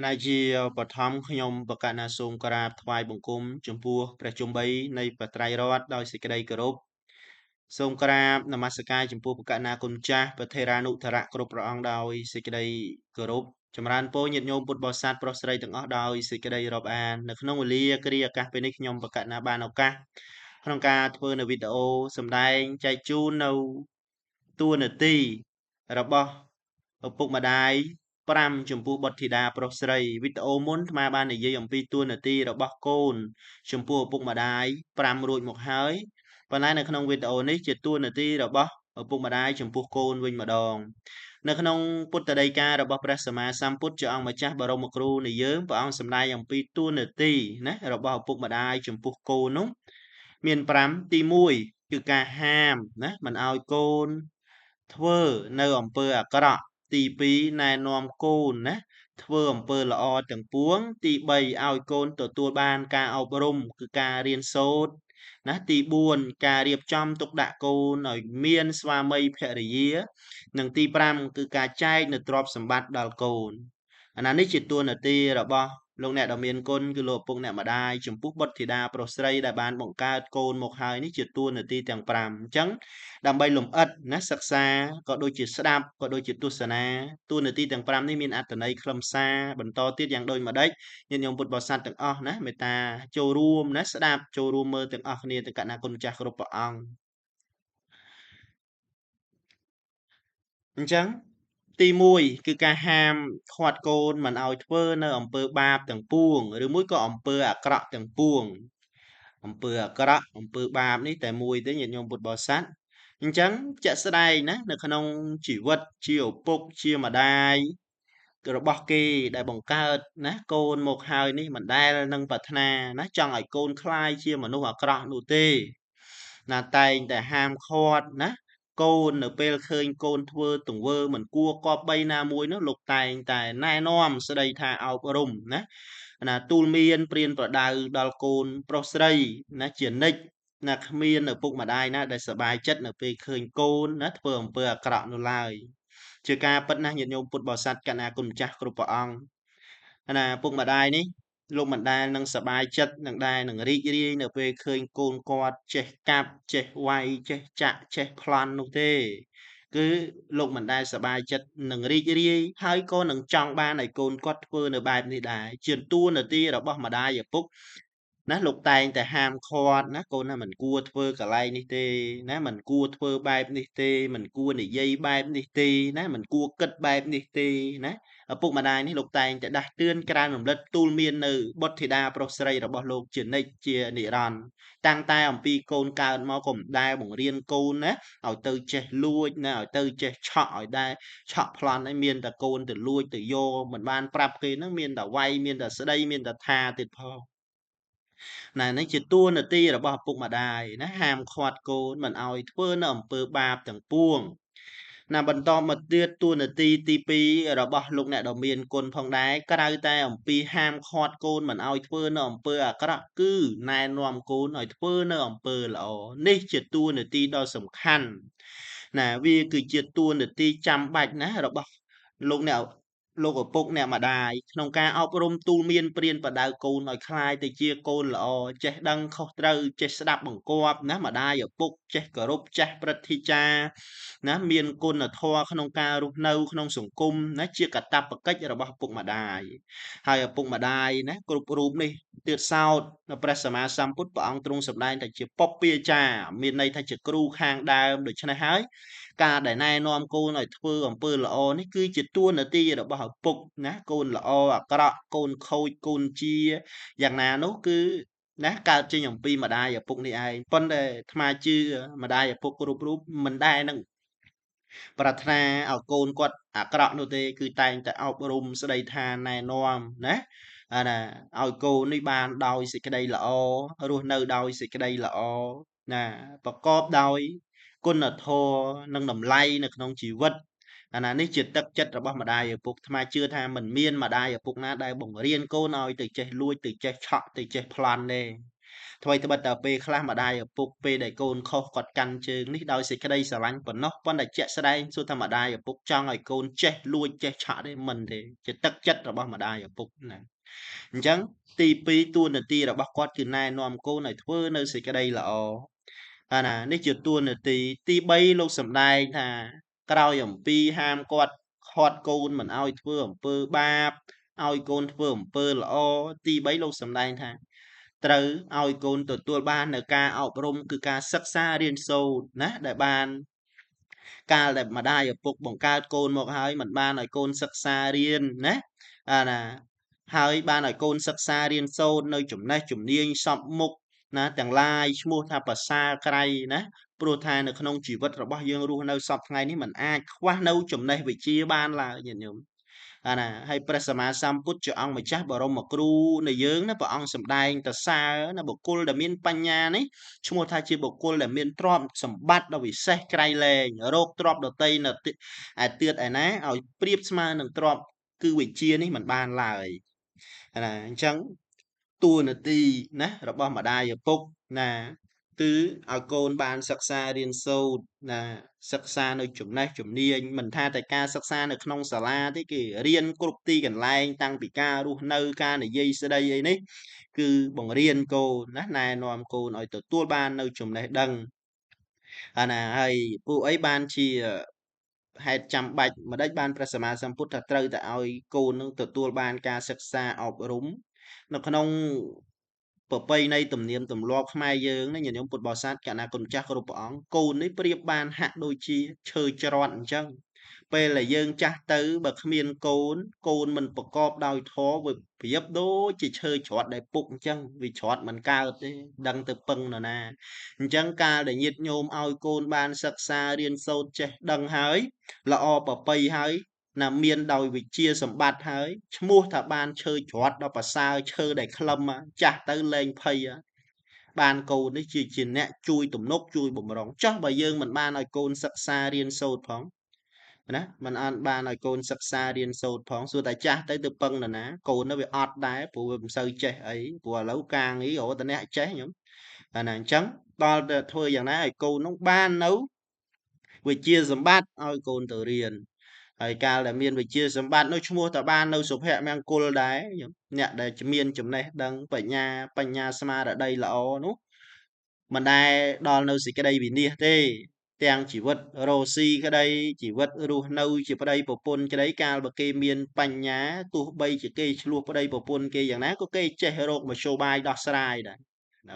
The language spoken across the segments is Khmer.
គណៈជាបឋមខ្ញុំបកណាសូមក្រាបថ្វាយបង្គំចំពោះព្រះជន្មនៃព្រះត្រៃរតន៍ដោយសេចក្តីគោរពសូមក្រាបនមស្ការចំពោះបកណាគុណចាស់ព្រះថេរានុថរៈគ្រប់ព្រះអង្គដោយសេចក្តីគោរពចម្រើនពរញាតិញោមពុទ្ធបរិស័ទប្រុសស្រីទាំងអស់ដោយសេចក្តីរាប់អាននៅក្នុងវេលាគ្រាអាកាសពេលនេះខ្ញុំបកណាបានឱកាសក្នុងការធ្វើនៅវីដេអូសម្ដែងចែកជូននៅតួនាទីរបស់ឪពុកម្ដាយ5ចំពោះបុត្រធីតាប្រុសស្រីវីដេអូមុនអាត្មាបាននិយាយអំពីតួនាទីរបស់កូនចំពោះឪពុកម្ដាយ5រួចមកហើយប៉ុន្តែនៅក្នុងវីដេអូនេះជាតួនាទីរបស់ឪពុកម្ដាយចំពោះកូនវិញម្ដងនៅក្នុងពុទ្ធដីការបស់ព្រះសម្មាសម្ពុទ្ធជាអង្គម្ចាស់បរមគ្រូនៃយើងព្រះអង្គសម្ដែងអំពីតួនាទីណារបស់ឪពុកម្ដាយចំពោះកូននោះមាន5ទី1គឺការហាមណាមិនឲ្យកូនធ្វើនៅអំពើអាក្រក់ទី2ណែនាំកូនណាធ្វើអំពើល្អទាំងពួងទី3ឲ្យកូនទទួលបានការអប់រំគឺការរៀនសូត្រណាទី4ការរៀបចំទុកដាក់កូនឲ្យមានស្វាមីភរិយានិងទី5គឺការចែកនៅទ្រព្យសម្បត្តិដល់កូនអានេះជាតួនាទីរបស់លោកអ្នកដ៏មានគុណគឺលោកឪពុកអ្នកម្ដាយចំពោះបុត្រធីតាប្រុសស្រីដែលបានបង្កើតកូនមកហើយនេះជាតួនាទីទាំង5អញ្ចឹងដើម្បីលំអិតណាសិក្សាក៏ដូចជាស្ដាប់ក៏ដូចជាទស្សនាតួនាទីទាំង5នេះមានអត្ថន័យខ្លឹមសារបន្តទៀតយ៉ាងដូចម្ដេចញាតិញោមពុទ្ធបរិស័ទទាំងអស់ណាមេត្តាចូលរួមណាស្ដាប់ចូលរួមមើលទាំងអស់គ្នាទាំងកណ្ណាគុណចាស់គ្រប់ព្រះអង្គអញ្ចឹងទី1គឺការហាមឃាត់កូនមិនឲ្យធ្វើនៅអំពើបាបទាំងពួងឬមួយក៏អំពើអាក្រក់ទាំងពួងអំពើអាក្រក់អំពើបាបនេះតែមួយទេញាតិញោមពុទ្ធបរិស័ទអញ្ចឹងជាក់ស្ដែងណានៅក្នុងជីវិតជាឪពុកជាម្ដាយរបស់គេដែលបង្កើតណាកូនមកហើយនេះមិនដែលនឹងប្រាថ្នាណាចង់ឲ្យកូនคล้ายជាមនុស្សអាក្រក់នោះទេណាតែងតែហាមឃាត់ណាកូននៅពេលឃើញកូនធ្វើទង្វើមិនគួរគប្បីណាមួយនោះលោកតែងតែណែនាំស្ដីថាអប់រំណាទូលមានព្រានប្រដៅដល់កូនប្រុសស្រីណាជានិច្ចណាគ្មានឪពុកម្ដាយណាដែលសប្បាយចិត្តនៅពេលឃើញកូនណាធ្វើអំពើអាក្រក់នោះឡើយជាការពិតណាស់ញាតិញោមពុទ្ធបរិស័ទកណ្ណាគុណម្ចាស់គ្រប់ព្រះអង្គណាឪពុកម្ដាយនេះលោកមិនដែលនឹងសប្បាយចិត្តនឹងដែលនឹងរីករាយនៅពេលឃើញកូនគាត់ចេះកាប់ចេះវាយចេះចាក់ចេះប្លន់នោះទេគឺលោកមិនដែលសប្បាយចិត្តនឹងរីករាយហើយក៏នឹងចង់បានឲ្យកូនគាត់ធ្វើនៅបែបនេះដែរជាតួនាទីរបស់ម្ដាយឪពុកណាលោកតែងតែហាមឃាត់ណាកូនណាមិនគួរធ្វើកន្លែងនេះទេណាមិនគួរធ្វើបែបនេះទេមិនគួរនិយាយបែបនេះទេណាមិនគួរគិតបែបនេះទេណាឪពុកម្ដាយនេះលោកតែងតែដាស់តឿនក្រើនរំលឹកទូលមាននៅបុត្រធីតាប្រុសស្រីរបស់លោកជានិច្ចជានិរន្តរ៍តាំងតែអំពីកូនកើតមកក៏មិនដែលបង្រៀនកូនណាឲ្យទៅចេះលួចណាឲ្យទៅចេះឆក់ឲ្យដែរឆក់ប្លន់ឲ្យមានតែកូនទៅលួចទៅយកមិនបានប្រាប់គេនឹងមានតែវាយមានតែស្ដីមានតែថាទៀតផងណានេះជាតួនាទីរបស់ឪពុកម្ដាយណាហាមឃាត់កូនមិនឲ្យធ្វើនៅអំពើបាបទាំងពួងណាបន្តមកទៀតតួនាទីទី2របស់លោកអ្នកដ៏មានគុណផងដែរក្រៅតែអំពីហាមឃាត់កូនមិនឲ្យធ្វើនៅអំពើអាក្រក់គឺណែនាំកូនឲ្យធ្វើនៅអំពើល្អនេះជាតួនាទីដ៏សំខាន់ណាវាគឺជាតួនាទីចាំបាច់ណារបស់លោកអ្នកលោកឪពុកអ្នកម្ដាយក្នុងការអប់រំទូលមានព្រានប្រដៅកូនឲ្យคล้ายទៅជាកូនល្អចេះដឹងខុសត្រូវចេះស្ដាប់បង្គាប់ណាម្ដាយឪពុកចេះគោរពចាស់ព្រឹទ្ធាចារ្យណាមានគុណធម៌ក្នុងការរស់នៅក្នុងសង្គមណាជាកាតព្វកិច្ចរបស់ឪពុកម្ដាយហើយឪពុកម្ដាយណាគ្រប់រូបនេះទៀតសោតនៅព្រះសម្មាសម្ពុទ្ធព្រះអង្គទ្រង់សម្ដែងថាជាពពាចារ្យមានន័យថាជាគ្រូខាងដើមដូច្នេះហើយការដែលណែនាំកូនឲ្យធ្វើអំពើល្អនេះគឺជាតួនាទីរបស់ឪពុកណាកូនល្អអាក្រក់កូនខូចកូនជាយ៉ាងណានោះគឺណាកើតចេញអំពីម្ដាយឪពុកនេះឯងប៉ុន្តែអាត្មាជឿម្ដាយឪពុកគ្រប់រូបមិនដែលនឹងប្រាថ្នាឲ្យកូនគាត់អាក្រក់នោះទេគឺតែងតែអប់រំស្ដីថាណែនាំណាណាឲ្យកូននេះបានដោយសេចក្តីល្អរស់នៅដោយសេចក្តីល្អណាប្រកបដោយគុណធម៌និងតម្លៃនៅក្នុងជីវិតនេះជាទឹកចិត្តរបស់ម្ដាយឪពុកអាត្មាជឿថាមិនមានម្ដាយឪពុកណាដែលបង្រៀនកូនឲ្យទៅចេះលួចទៅចេះឆក់ទៅចេះប្លន់ទេ ថ្មីត្បិតតែពេលខ្លះម្ដាយឪពុកពេលដែលកូនខុសគាត់កាន់ជើងនេះដោយសេចក្ដីស្រឡាញ់ប៉ុណ្ណោះប៉ុន្តែជាក់ស្ដែងសួរថាម្ដាយឪពុកចង់ឲ្យកូនចេះលួចចេះឆក់ទេមិនទេជាទឹកចិត្តរបស់ម្ដាយឪពុកណាអញ្ចឹងទី2តួនាទីរបស់គាត់គឺណែនាំកូនឲ្យធ្វើនៅសេចក្ដីល្អអាណានេះជាតួនាទីទី3លោកសំដែងថាក្រោយអំពីហាមគាត់ខាត់កូនមិនឲ្យធ្វើអំពើបាបឲ្យកូនធ្វើអំពើល្អទី3លោកសំដែងថាត្រូវឲ្យកូនទទួលបាននៅការអប់រំគឺការសិក្សារៀនសូត្រណាដែលបានកាលដែលម្ដាយឪពុកបង្កើតកូនមកហើយមិនបានឲ្យកូនសិក្សារៀនណាអាណាហើយបានឲ្យកូនសិក្សារៀនសូត្រនៅចំណេះជំនាញសពមុខណាទាំងឡាយឈ្មោះថាប្រសើរក្រៃណាព្រោះថានៅក្នុងជីវិតរបស់យើងរស់នៅសពថ្ងៃនេះมันអាចខ្វះនៅចំណេះវិជ្ជាបានឡើយញាតិញោមអាណាហើយព្រះសម្មាសម្ពុទ្ធជាអង្គម្ចាស់បរមគ្រូនៃយើងណាព្រះអង្គសម្ដែងតសើណាបុគ្គលដែលមានបញ្ញានេះឈ្មោះថាជាបុគ្គលដែលមានទ្រព្យសម្បត្តិដ៏វិសេសក្រៃលែងរោគទ្រព្យដតីនៅឯទៀតឯណាឲ្យប្រៀបស្មើនឹងទ្រព្យគឺវិជ្ជានេះมันបានឡើយណាអញ្ចឹងតួនាទីណារបស់ម្ដាយឪពុកណាគឺឲ្យកូនបានសិក្សារៀនសូត្រណាសិក្សានៅចំណេះជំនាញមិនថាតែការសិក្សានៅក្នុងសាលាទេគេរៀនគ្រប់ទីកន្លែងតាំងពីការរស់នៅការនិយាយស្ដីអីនេះគឺបង្រៀនកូនណាណែនាំកូនឲ្យទទួលបាននៅចំណេះដឹងអាណាហើយពួកអីបានជាហេតុចាំបាច់ម្ដេចបានព្រះសម្មាសម្ពុទ្ធថាត្រូវតែឲ្យកូននឹងទទួលបានការសិក្សាអប់រំនៅក្នុងប្រពៃណីទំនៀមទម្លាប់ខ្មែរយើងណាញាតិញោមពុទ្ធបរិស័ទកណាគុណចាស់គ្រប់ព្រះអង្គកូននេះប្រៀបបានហាក់ដូចជាឈើច្រត់អញ្ចឹងពេលដែលយើងចាស់ទៅបើគ្មានកូនកូនមិនប្រកបដោយធម៌វាប្រៀបដូចជាឈើច្រត់ដែលពុកអញ្ចឹងវាច្រត់មិនកើតទេដឹងទៅពឹងនរណាអញ្ចឹងកាលដែលញាតិញោមឲ្យកូនបានសិក្សារៀនសូត្រចេះដឹងហើយល្អប្រពៃហើយណាមានដោយវិជាសម្បត្តិហើយឈ្មោះថាបានឈើច្រត់ដល់ប្រសើរឈើដែលក្លឹមចាស់ទៅលែងភ័យបានកូននេះជាអ្នកជួយទំនុកជួយបំរុងចោះបើយើងមិនបានឲ្យកូនសិក្សារៀនសូត្រផងណាมันអានបានឲ្យកូនសិក្សារៀនសូត្រផងសួរតែចាស់ទៅពឹងនរណាកូននោះវាអត់ដែរព្រោះវាមិនសូវចេះអីព្រោះឥឡូវការងាររកតែអ្នកចេះខ្ញុំអាណាអញ្ចឹងដល់ទៅធ្វើយ៉ាងណាឲ្យកូននោះបាននៅវិជ្ជាសម្បត្តិឲ្យកូនទៅរៀនហើយកាលដែលមានវិជ្ជាសម្បត្តិនោះឈ្មោះតបាននៅសុភមង្គលដែរអ្នកដែលមានចំណេះដឹងបញ្ញាស្មារតីល្អនោះមិនដែលដល់នៅសេចក្តីវិនាសទេទាំងជីវិតរស់ស៊ីក្តីជីវិតរស់នៅជាប្តីប្រពន្ធក្តីកាលបើគេមានបញ្ញាទោះបីជាគេឆ្លោះប្តីប្រពន្ធគេយ៉ាងណាក៏គេចេះរកមធ្យោបាយដោះស្រាយដែរ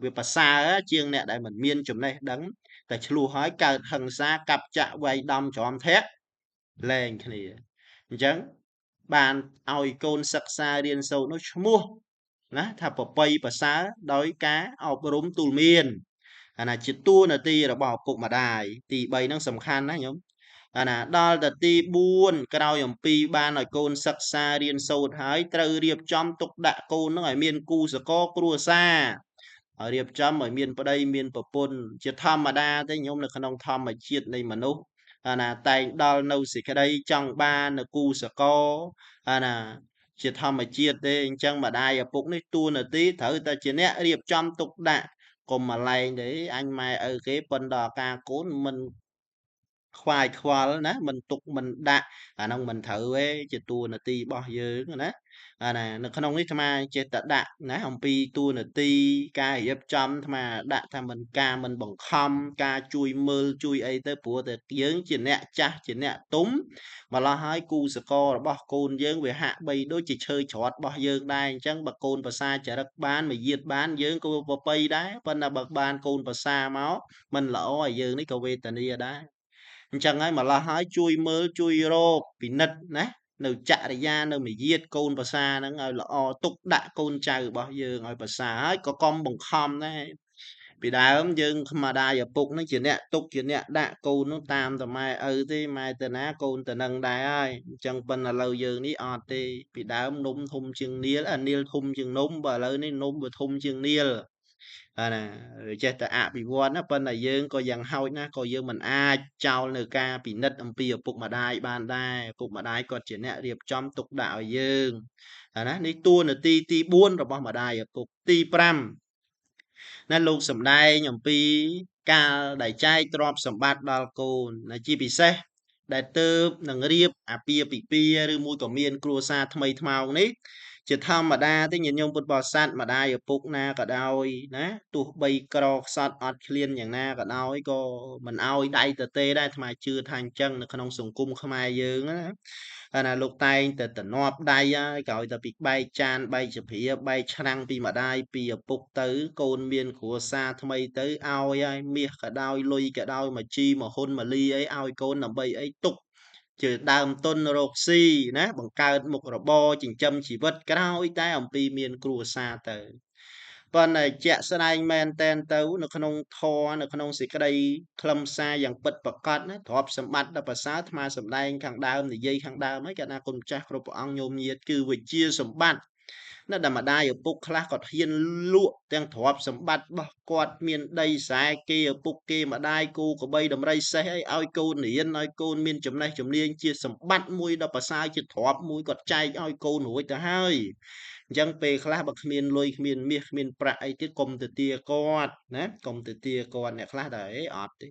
វាប្រសើរជាងអ្នកដែលមិនមានចំណេះដឹងតែឆ្លោះហើយកើតហិង្សាកាប់ចាក់វាយដំច្រំធាក់លែងគ្នាអញ្ចឹងបានឲ្យកូនសិក្សារៀនសូត្រនោះឈ្មោះណាថាប្រពៃប្រសើរដោយការអប់រំទូលមានអាណាជាតួនាទីរបស់ឪពុកម្ដាយទី3ហ្នឹងសំខាន់ណាញោមអាណាដល់ទៅទី4ក្រោយអំពីបានឲ្យកូនសិក្សារៀនសូត្រហើយត្រូវរៀបចំទុកដាក់កូននឹងឲ្យមានគូសកលគ្រួសារឲ្យរៀបចំឲ្យមានប្តីមានប្រពន្ធជាធម្មតាទេញោមនៅក្នុងធម្មជាតិនៃមនុស្សអាណាតែងដល់នៅសេចក្តីចង់បាននៅគូសកលអាណាជាធម្មជាតិទេអញ្ចឹងម្ដាយឪពុកនេះតួនាទីត្រូវតែជាអ្នករៀបចំទុកដាក់កុំម្លែងទេអញម៉ែឪគេប៉ុន្តែការកូនមិនខ្វាយខ្វល់ណាមិនទុកមិនដាក់អាហ្នឹងមិនត្រូវទេជាតួនាទីរបស់យើងណាអាណានៅក្នុងនេះអាត្មាចេះតែដាក់ណាអំពីតួនាទីការរៀបចំអាត្មាដាក់ថាមិនបង្ខំការជួយមើលជួយអីទៅព្រោះតែយើងជាអ្នកចាស់ជាអ្នកទុំម្ល៉េះហើយគូសកលរបស់កូនយើងវាហាក់បីដូចជាឈើច្រត់របស់យើងដែរអញ្ចឹងបើកូនប្រសាចរិតបានមកយាតបានយើងក៏ប្រពៃដែរប៉ុន្តែបើបានកូនប្រសាមកមិនល្អឲ្យយើងនេះក៏វេទនាដែរអញ្ចឹងហើយម្ល៉េះហើយជួយមើលជួយរកពិនិត្យណានៅចរិយានៅមាយាទកូនប្រសាហ្នឹងឲ្យល្អទុកដាក់កូនចៅរបស់យើងឲ្យប្រសាហើយក៏កុំបង្ខំដែរពីដើមយើងម្ដាយឪពុកហ្នឹងជាអ្នកទុកជាអ្នកដាក់កូននោះតាមតម៉ែឪទេម៉ែទៅណាកូនទៅនឹងដែរហើយអញ្ចឹងប៉ុន្តែឥឡូវយើងនេះអត់ទេពីដើមនំធំជាងនាលនាលធំជាងនំបើឥឡូវនេះនំវាធំជាងនាលអាណាចេះតែអភិវឌ្ឍណាប៉ុន្តែយើងក៏យ៉ាងហោចណាស់ក៏យើងមិនអាចចោលនៅការពិនិត្យអំពីឪពុកម្ដាយបានដែរឪពុកម្ដាយគាត់ជាអ្នករៀបចំទុកដាក់ឲ្យយើងអាណានេះតួនាទីទី4របស់ម្ដាយឪពុកទី5 ណាលោកសំដែងអំពីការដែលចែកទ្រព្យសម្បត្តិដល់កូនណាជាពិសេសដែលទៅនឹងរៀបអាពាហ៍ពិពាហ៍ឬមួយក៏មានគ្រួសារថ្មីថ្មោងនេះជាធម្មតាទេញាតិញោមពុទ្ធបរិស័ទម្ដាយឪពុកណាក៏ដោយណាទោះបីក្រខ្សត់អត់ឃ្លានយ៉ាងណាក៏ដោយក៏មិនអោយដៃទទេដែរអាត្មាជឿថាអញ្ចឹងនៅក្នុងសង្គមខ្មែរយើងណាអាណាលោកតែងតែតំណប់ដៃហើយក្រោយតែពីបែកចានបែកជព្រាបែកឆ្នាំងពីម្ដាយពីឪពុកទៅកូនមានគ្រួសារថ្មីទៅឲ្យហើយមាសក៏ដោយលុយក៏ដោយមកជីមកហ៊ុនមកលីអីឲ្យកូនដើម្បីអីទុកជាដើមទុនរកស៊ីណាបង្កើតមុខរបរចិញ្ចឹមជីវិតក្រោយតែអំពីមានគ្រួសារទៅប៉ុន្តែជាក់ស្ដែងមែនតែនទៅនៅក្នុងធម៌នៅក្នុងសេចក្តីខ្លឹមសារយ៉ាងពិតប្រាកដណាទ្រព្យសម្បត្តិដ៏ប្រសើរអាត្មាសម្ដែងខាងដើមនិយាយខាងដើមហើយកាលណាគុណម្ចាស់គ្រប់ព្រះអង្គញោមញាតគឺវិជាសម្បត្តិណាដែលម្ដាយឪពុកខ្លះគាត់ហ៊ានលក់ទាំងទ្រព្យសម្បត្តិរបស់គាត់មានដីស្រែគេឪពុកគេម្ដាយគូក្របីដំរីសេះអីឲ្យកូនរៀនឲ្យកូនមានចំណេះជំនាញជាសម្បត្តិមួយដ៏ប្រសើរជាទ្រព្យមួយគាត់ចែកឲ្យកូនរួចទៅហើយអញ្ចឹងពេលខ្លះបើគ្មានលុយគ្មានមាសគ្មានប្រាក់អីទៀតកុំទៅទាគាត់ណាកុំទៅទាគាត់អ្នកខ្លះតែអត់ទេ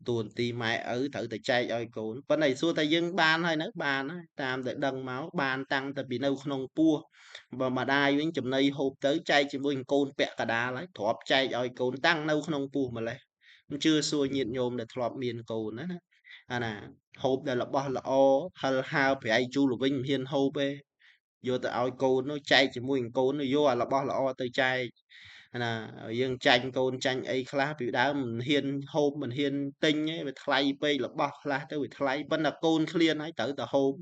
តួនាទីម៉ែឪត្រូវតែចែកឲ្យកូនប៉ុន្តែសួរថាយើងបានហើយនៅបានហើយតាមតែដឹងមកបានតាំងតែពីនៅក្នុងពោះបើម្ដាយវិញចំណីហូបទៅចែកជាមួយនឹងកូនពាក់កដាលហើយទ្របចែកឲ្យកូនតាំងនៅក្នុងពោះម្លេះមិនជឿសួរញាតិញោមដែលធ្លាប់មានកូនណាអាណាហូបដែលរបស់ល្អហិលហើរប្រៃជូរល្វិញមិនហ៊ានហូបទេយកទៅឲ្យកូននោះចែកជាមួយនឹងកូននោះយកអារបស់ល្អទៅចែកណាយើងចាញ់កូនចាញ់អីខ្លះពីដើមមិនហ៊ានហូបមិនហ៊ានទិញទេវាថ្លៃពេករបស់ខ្លះទៅវាថ្លៃប៉ុន្តែកូនឃ្លានហើយត្រូវតែហូប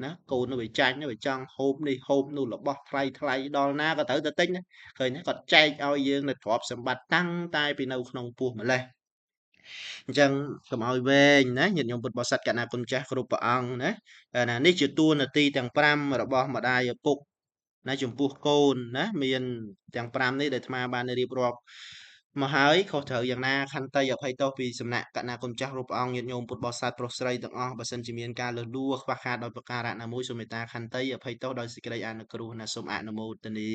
ណាកូននោះវាចាញ់វាចង់ហូបនេះហូបនោះរបស់ថ្លៃថ្លៃដល់ណាក៏ត្រូវតែទិញដែរឃើញទេគាត់ចែកឲ្យយើងនៅទ្រព្យសម្បត្តិតាំងតែពីនៅក្នុងពោះម្លេះអញ្ចឹងកុំឲ្យវែងណាញាតិញោមពុទ្ធបរិស័ទកណាគុណចាស់គ្រប់ព្រះអង្គណាណានេះជាតួនាទីទាំង5របស់ម្ដាយឪពុកណាចំពោះកូនណាមានទាំង5នេះដែលអាត្មាបានរៀបរាប់មកហើយខុសត្រូវយ៉ាងណាខន្តីអភ័យទោសពីសំណាក់កណាគុណចាស់គ្រប់ព្រះអង្គញាតិញោមពុទ្ធបរិស័ទប្រុសស្រីទាំងអស់បើសិនជាមានការលើសលួសខ្វះខាតដោយប្រការៈណាមួយសូមមេត្តាខន្តីអភ័យទោសដោយសេចក្តីអនុគ្រោះណាសូមអនុមោទនា